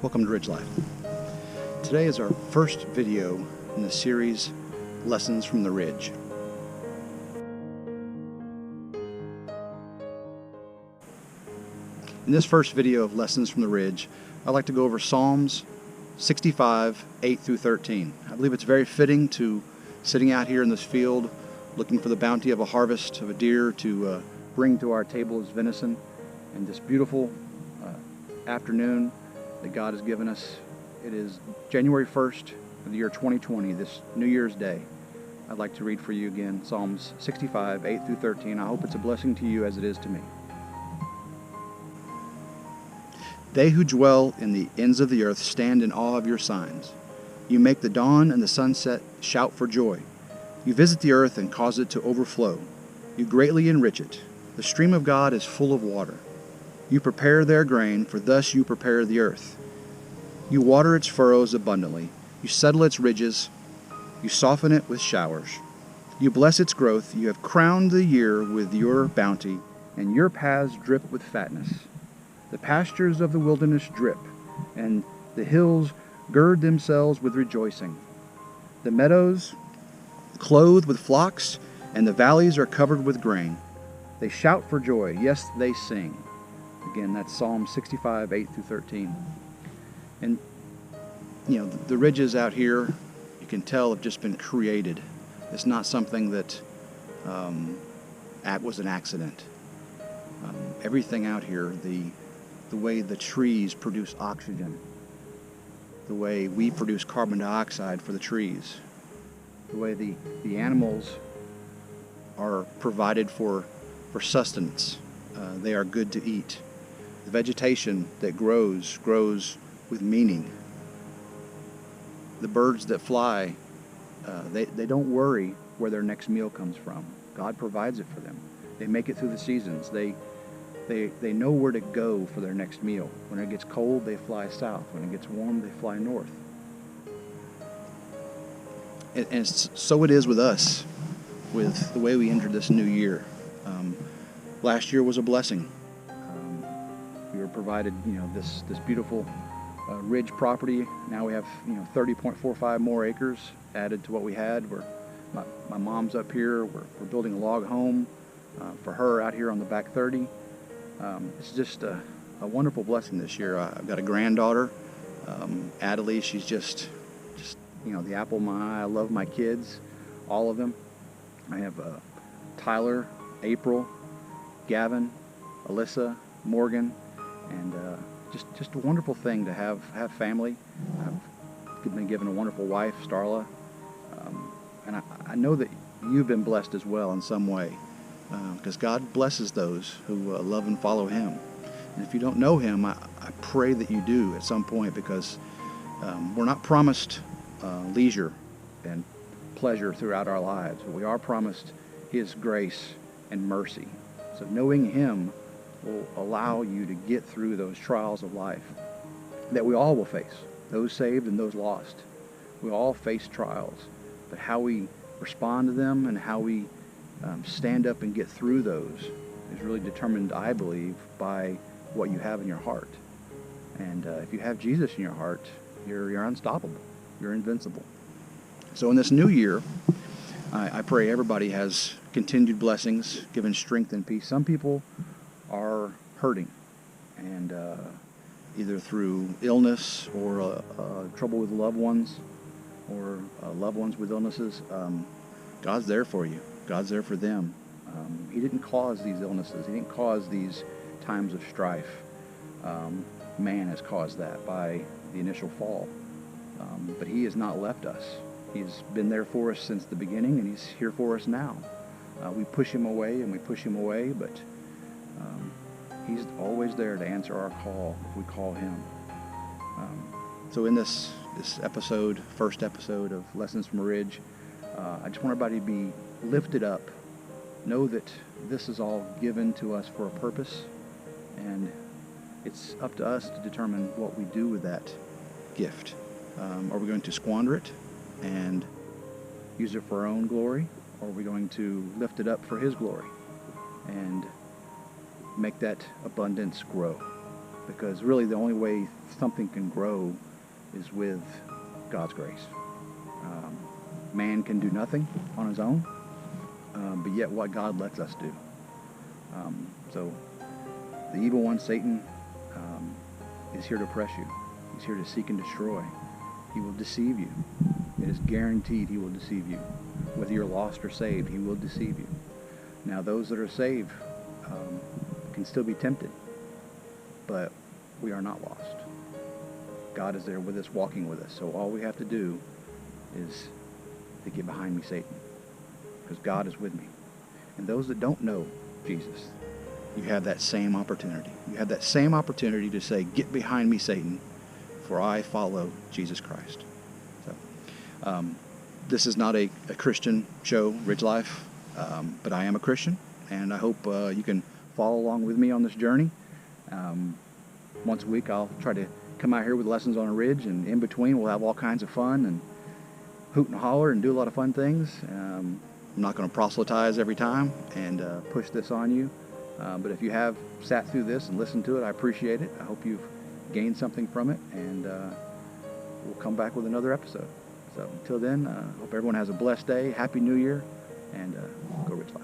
Welcome to Ridge Life. Today is our first video in the series Lessons from the Ridge. In this first video of Lessons from the Ridge, I'd like to go over Psalms 65, 8 through 13. I believe it's very fitting to sitting out here in this field looking for the bounty of a harvest of a deer to bring to our table as venison, and this beautiful afternoon that God has given us. It is January 1st of the year 2020, this New Year's Day. I'd like to read for you again Psalms 65, 8 through 13. I hope it's a blessing to you as it is to me. They who dwell in the ends of the earth stand in awe of your signs. You make the dawn and the sunset shout for joy. You visit the earth and cause it to overflow. You greatly enrich it. The stream of God is full of water. You prepare their grain, for thus you prepare the earth. You water its furrows abundantly. You settle its ridges. You soften it with showers. You bless its growth. You have crowned the year with your bounty, and your paths drip with fatness. The pastures of the wilderness drip, and the hills gird themselves with rejoicing. The meadows clothe with flocks, and the valleys are covered with grain. They shout for joy. Yes, they sing. Again, that's Psalm 65, 8 through 13. And, you know, the ridges out here, you can tell, have just been created. It's not something that was an accident. Everything out here, the way the trees produce oxygen, the way we produce carbon dioxide for the trees, the way the animals are provided for sustenance. They are good to eat. The vegetation that grows with meaning. The birds that fly, they don't worry where their next meal comes from. God provides it for them. They make it through the seasons. They know where to go for their next meal. When it gets cold, they fly south. When it gets warm, they fly north. And so it is with us, with the way we entered this new year. Last year was a blessing. We were provided, this beautiful ridge property. Now we have, 30.45 more acres added to what we had. My mom's up here. We're building a log home for her out here on the back 30. It's just a wonderful blessing this year. I've got a granddaughter, Adelie. She's just the apple of my eye. I love my kids, all of them. I have Tyler, April, Gavin, Alyssa, Morgan, and just a wonderful thing to have family. I've been given a wonderful wife, Starla, and I know that you've been blessed as well in some way, because God blesses those who love and follow Him. And if you don't know Him, I pray that you do at some point, because we're not promised leisure and pleasure throughout our lives, but we are promised His grace and mercy. So knowing Him will allow you to get through those trials of life that we all will face, those saved and those lost. We all face trials, but how we respond to them and how we stand up and get through those is really determined, I believe, by what you have in your heart. And if you have Jesus in your heart, you're unstoppable. You're invincible. So in this new year, I pray everybody has continued blessings, given strength and peace. Some people are hurting, and either through illness or trouble with loved ones, or loved ones with illnesses. God's there for you. God's there for them. He didn't cause these illnesses. He didn't cause these times of strife. Man has caused that by the initial fall. But He has not left us. He's been there for us since the beginning, and He's here for us now. We push Him away, and we push Him away, but He's always there to answer our call if we call Him. So in this episode, first episode of Lessons from a Ridge, I just want everybody to be lifted up. Know that this is all given to us for a purpose, and it's up to us to determine what we do with that gift. Are we going to squander it and use it for our own glory, or are we going to lift it up for His glory and make that abundance grow? because really the only way something can grow is with God's grace. Man can do nothing on his own, but yet what God lets us do. So the evil one, Satan, is here to oppress you. He's here to seek and destroy. He will deceive you. It is guaranteed he will deceive you. Whether you're lost or saved, he will deceive you. Now, those that are saved can still be tempted, but we are not lost. God is there with us, walking with us. So all we have to do is to get behind me, Satan, because God is with me. And those that don't know Jesus, you have that same opportunity. You have that same opportunity to say, get behind me, Satan, for I follow Jesus Christ. So, this is not a Christian show, Ridge Life, but I am a Christian, and I hope you can follow along with me on this journey. Once a week, I'll try to come out here with lessons on a ridge, and in between, we'll have all kinds of fun and hoot and holler and do a lot of fun things. I'm not going to proselytize every time and push this on you, but if you have sat through this and listened to it, I appreciate it. I hope you've gained something from it, and we'll come back with another episode. So until then, hope everyone has a blessed day. Happy New Year, and go Ridge Life.